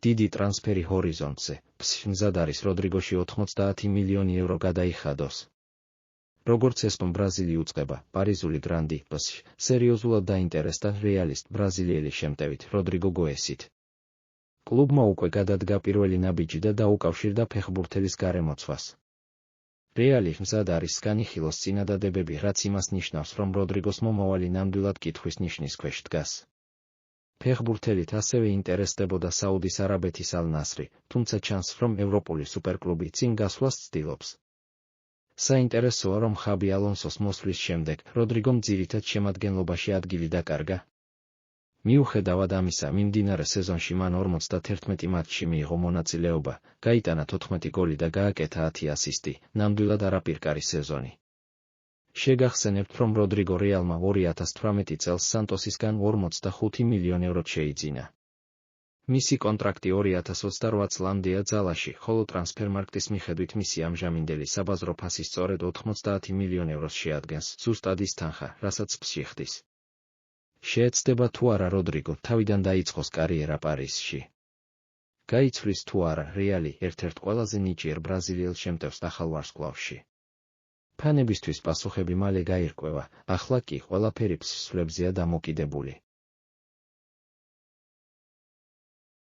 დიდი ტრანსფერი ჰორიზონტზე, მზად არის როდრიგოში 90 მილიონი ევრო გადაიხადოს. როგორც ესპან ბრაზილი უწყება, პარიზული გრანდი, სერიოზულად დაინტერესდა რეალის ბრაზილიელი შემტევით, როდრიგო გოესით. კლუბმა უკვე გადადგა პირველი ნაბიჯი და დაუკავშირდა ფეხბურთელის გარემოცვას. რეალი მზად არის განიხილოს წინადადებები, რაც იმას ნიშნავს, რომ როდრიგოს მომავალი ნამდვილად კითხვის ნიშნის ქვეშ დგას. ფეხბურთელით ასევე ინტერესდებოდა საუდის არაბეთის ალ-ნასრი, თუმცა ჩანს, რომ ევროპული სუპერკლუბი წინ გასვლას ცდილობს. საინტერესოა, რომ ხაბი ალონსოს მოსვლის შემდეგ როდრიგომ ძირითად შემადგენლობაში ადგილი დაკარგა. მიუხედავად ამისა, მიმდინარე სეზონში მან 51 მატჩში მიიღო მონაწილეობა, გაიტანა 14 გოლი და გააკეთა 10 ასისტი, ნამდვილად არაპირკარი სეზონი. შეგახსენებთ, რომ როდრიგო რეალმა 2018 წელს სანტოსისგან 45 მილიონ ევროდ შეიძინა. მისი კონტრაქტი 2028 წლამდეა ძალაში, ხოლო ტრანსფერმარქტის მიხედვით მისი ამჟამინდელი საბაზრო ფასი სწორედ 90 მილიონ ევროს შეადგენს, ზუსტად ის თანხა, რასაც ფსში ხდის. შეეცდება თუ არა როდრიგო თავიდან დაიწყოს კარიერა პარიზში? გაიცვლის თუ არა რეალი ერთ-ერთ ყველაზე ნიჭიერ ბრაზილიელ შემტევს ახალ ვარსკვლავში? ფანებისთვის პასუხები მალე გაირკვევა, ახლა კი ყველაფერი ფსს სვლებზეა დამოკიდებული.